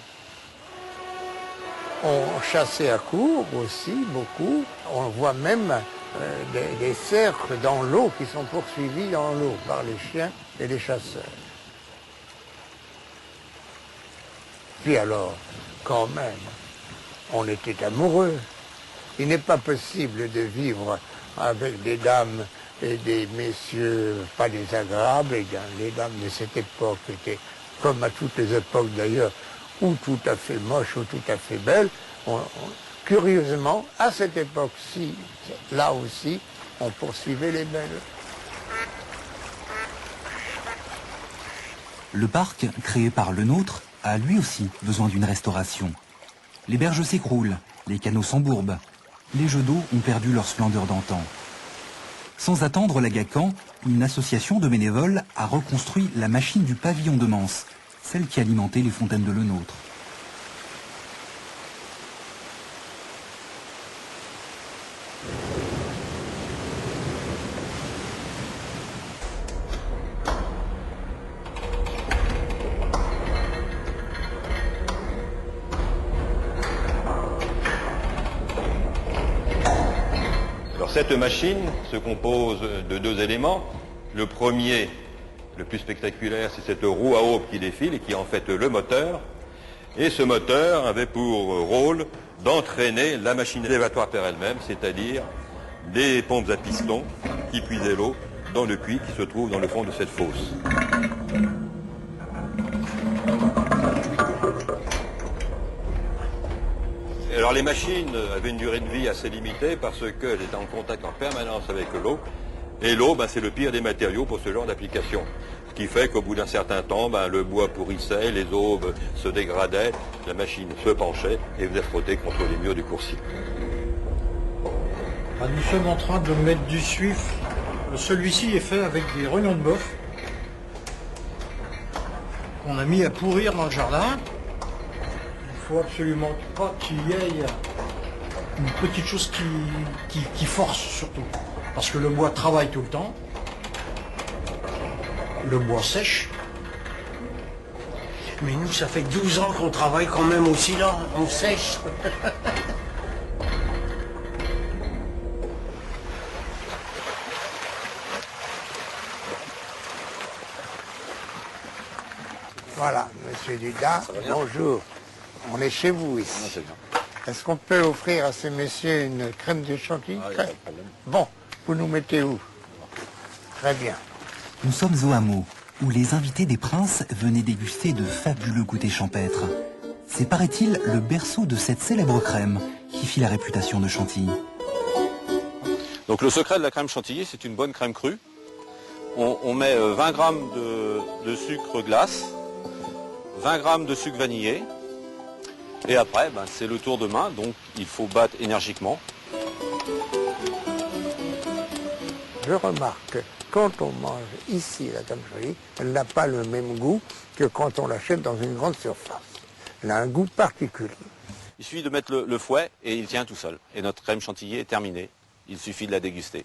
On chassait à court aussi, beaucoup. On voit même des cercles dans l'eau qui sont poursuivis dans l'eau par les chiens et les chasseurs. Puis alors, quand même, on était amoureux. Il n'est pas possible de vivre avec des dames et des messieurs pas désagréables. Les dames de cette époque étaient, comme à toutes les époques d'ailleurs, ou tout à fait moches ou tout à fait belles. Curieusement, à cette époque-ci, là aussi, on poursuivait les belles. Le parc, créé par Le Nôtre, a lui aussi besoin d'une restauration. Les berges s'écroulent, les canaux s'embourbent, les jeux d'eau ont perdu leur splendeur d'antan. Sans attendre l'Agacan, une association de bénévoles a reconstruit la machine du pavillon de Manse, celle qui alimentait les fontaines de Le Nôtre. Cette machine se compose de deux éléments. Le premier, le plus spectaculaire, c'est cette roue à aube qui défile et qui est en fait le moteur. Et ce moteur avait pour rôle d'entraîner la machine élévatoire par elle-même, c'est-à-dire des pompes à piston qui puisaient l'eau dans le puits qui se trouve dans le fond de cette fosse. Alors les machines avaient une durée de vie assez limitée parce qu'elles étaient en contact en permanence avec l'eau. Et l'eau, c'est le pire des matériaux pour ce genre d'application. Ce qui fait qu'au bout d'un certain temps, le bois pourrissait, les aubes se dégradaient, la machine se penchait et faisait frotter contre les murs du coursier. Nous sommes en train de mettre du suif. Celui-ci est fait avec des rognons de bœuf qu'on a mis à pourrir dans le jardin. Il ne faut absolument pas qu'il y ait une petite chose qui force surtout. Parce que le bois travaille tout le temps. Le bois sèche. Mais nous, ça fait 12 ans qu'on travaille quand même aussi là. On sèche. Voilà, monsieur Dudas, bonjour. On est chez vous ici. Est-ce qu'on peut offrir à ces messieurs une crème de chantilly? Bon, vous nous mettez où? Très bien. Nous sommes au hameau, où les invités des princes venaient déguster de fabuleux goûters champêtres. C'est, paraît-il, le berceau de cette célèbre crème qui fit la réputation de Chantilly. Donc le secret de la crème chantilly, c'est une bonne crème crue. on met 20 grammes de sucre glace, 20 grammes de sucre vanillé, et après c'est le tour de main, donc il faut battre énergiquement. Je remarque que quand on mange ici la dame Jolie, elle n'a pas le même goût que quand on l'achète dans une grande surface. Elle a un goût particulier. Il suffit de mettre le fouet et il tient tout seul. Et notre crème chantilly est terminée. Il suffit de la déguster.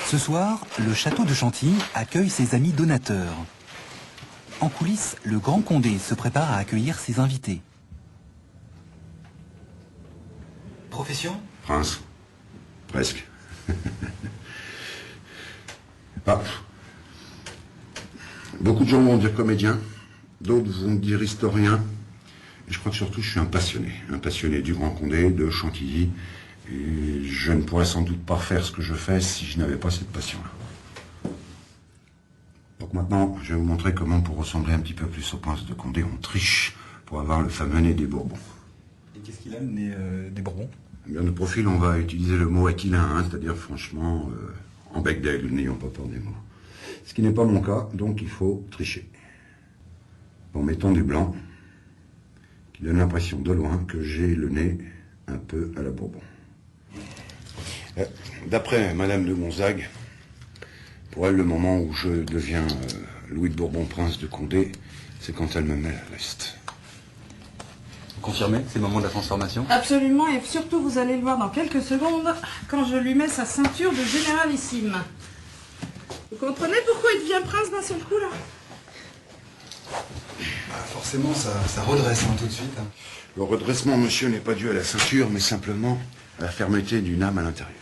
Ce soir, le château de Chantilly accueille ses amis donateurs. En coulisses, le Grand Condé se prépare à accueillir ses invités. Profession ? Prince. Presque. Ah. Beaucoup de gens vont dire comédien, d'autres vont dire historien. Et je crois que surtout je suis un passionné du Grand Condé, de Chantilly. Et je ne pourrais sans doute pas faire ce que je fais si je n'avais pas cette passion-là. Donc maintenant, je vais vous montrer comment, pour ressembler un petit peu plus au prince de Condé, on triche pour avoir le fameux nez des Bourbons. Et qu'est-ce qu'il a, le nez des Bourbons? Eh bien, de profil, on va utiliser le mot aquilin, hein, c'est-à-dire franchement, en bec d'aigle, n'ayons pas peur des mots. Ce qui n'est pas mon cas, donc il faut tricher. En mettant du blanc, qui donne l'impression de loin que j'ai le nez un peu à la Bourbon. D'après Madame de Gonzague, pour elle, le moment où je deviens Louis de Bourbon, prince de Condé, c'est quand elle me met à l'est. Vous confirmez? C'est le moment de la transformation? Absolument, et surtout vous allez le voir dans quelques secondes, quand je lui mets sa ceinture de généralissime. Vous comprenez pourquoi il devient prince d'un seul coup, là? Forcément, ça redresse tout de suite. Le redressement, monsieur, n'est pas dû à la ceinture, mais simplement à la fermeté d'une âme à l'intérieur.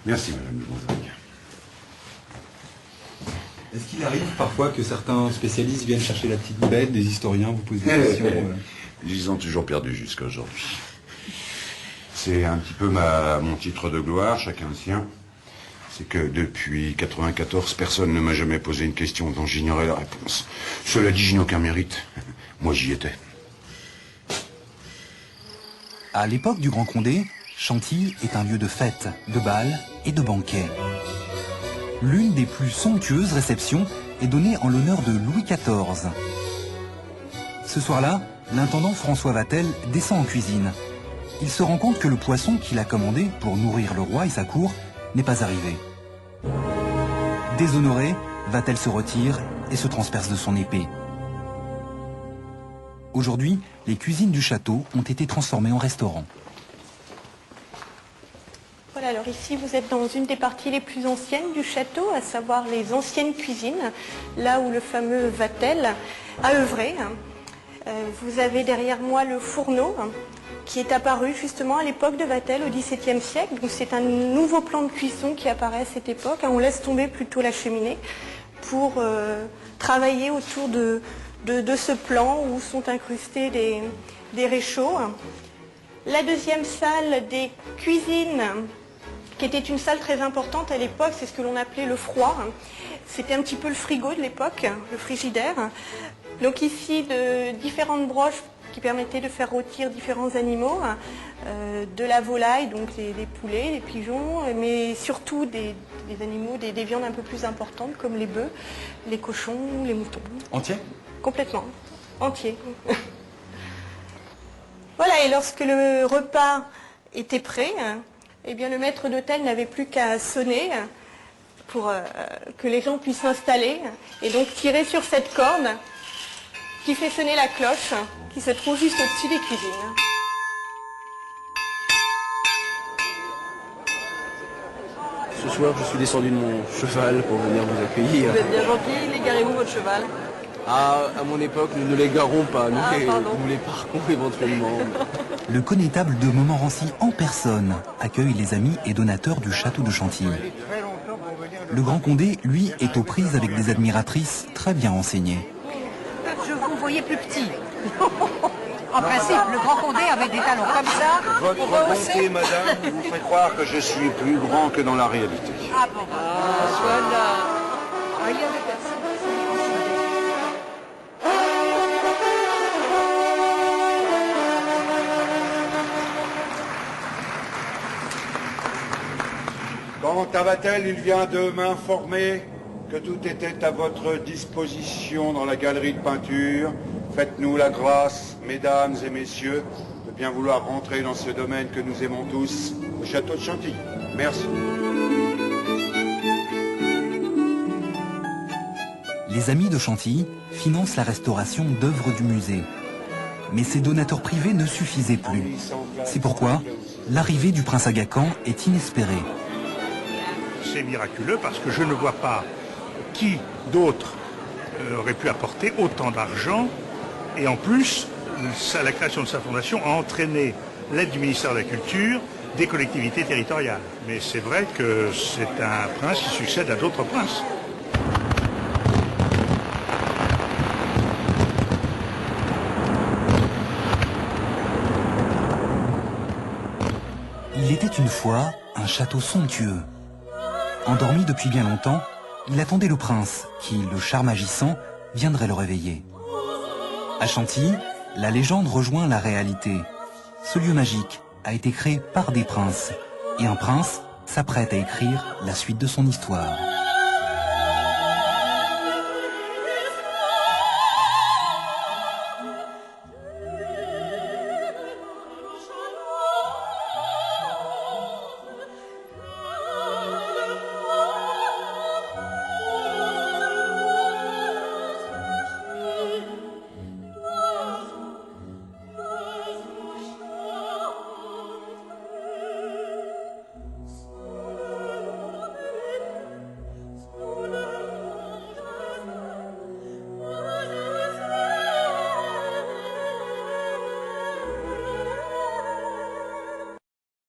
Merci, Madame de Gonzague. Est-ce qu'il arrive parfois que certains spécialistes viennent chercher la petite bête, des historiens vous posent des questions Ils ont toujours perdu jusqu'à aujourd'hui. C'est un petit peu mon titre de gloire, chacun le sien. C'est que depuis 94, personne ne m'a jamais posé une question dont j'ignorais la réponse. Cela dit, je n'ai aucun mérite. Moi, j'y étais. À l'époque du Grand Condé, Chantilly est un lieu de fête, de bal et de banquet. L'une des plus somptueuses réceptions est donnée en l'honneur de Louis XIV. Ce soir-là, l'intendant François Vatel descend en cuisine. Il se rend compte que le poisson qu'il a commandé pour nourrir le roi et sa cour n'est pas arrivé. Déshonoré, Vatel se retire et se transperce de son épée. Aujourd'hui, les cuisines du château ont été transformées en restaurant. Voilà, alors ici vous êtes dans une des parties les plus anciennes du château, à savoir les anciennes cuisines, là où le fameux Vatel a œuvré. Vous avez derrière moi le fourneau qui est apparu justement à l'époque de Vatel au XVIIe siècle. Donc c'est un nouveau plan de cuisson qui apparaît à cette époque. On laisse tomber plutôt la cheminée pour travailler autour de ce plan où sont incrustés des réchauds. La deuxième salle des cuisines, qui était une salle très importante à l'époque, c'est ce que l'on appelait le froid. C'était un petit peu le frigo de l'époque, le frigidaire. Donc ici, de différentes broches qui permettaient de faire rôtir différents animaux, de la volaille, donc des poulets, des pigeons, mais surtout des animaux, des viandes un peu plus importantes comme les bœufs, les cochons, les moutons. Entier? Complètement, entier. Voilà, et lorsque le repas était prêt, eh bien le maître d'hôtel n'avait plus qu'à sonner pour que les gens puissent s'installer et donc tirer sur cette corde qui fait sonner la cloche qui se trouve juste au-dessus des cuisines. Ce soir, je suis descendu de mon cheval pour venir vous accueillir. Vous êtes bien gentil, l'égarez-vous votre cheval? Ah, à mon époque, nous ne les garons pas, nous les parquons éventuellement. Le connétable de Montmorency en personne accueille les amis et donateurs du château de Chantilly. Le Grand Condé, lui, est aux prises avec des admiratrices très bien renseignées. Je vous voyais plus petit. En principe, le Grand Condé avait des talons comme ça. Votre bonté, madame, vous fait croire que je suis plus grand que dans la réalité. Bravo. Voilà. Ah, il y avait personne. Quant à Vatel, il vient de m'informer que tout était à votre disposition dans la galerie de peinture. Faites-nous la grâce, mesdames et messieurs, de bien vouloir rentrer dans ce domaine que nous aimons tous, le château de Chantilly. Merci. Les Amis de Chantilly financent la restauration d'œuvres du musée. Mais ces donateurs privés ne suffisaient plus. C'est pourquoi l'arrivée du prince Aga Khan est inespérée. C'est miraculeux parce que je ne vois pas qui d'autre aurait pu apporter autant d'argent. Et en plus, la création de sa fondation a entraîné l'aide du ministère de la Culture, des collectivités territoriales. Mais c'est vrai que c'est un prince qui succède à d'autres princes. Il était une fois un château somptueux. Endormi depuis bien longtemps, il attendait le prince qui, le charme agissant, viendrait le réveiller. À Chantilly, la légende rejoint la réalité. Ce lieu magique a été créé par des princes. Et un prince s'apprête à écrire la suite de son histoire.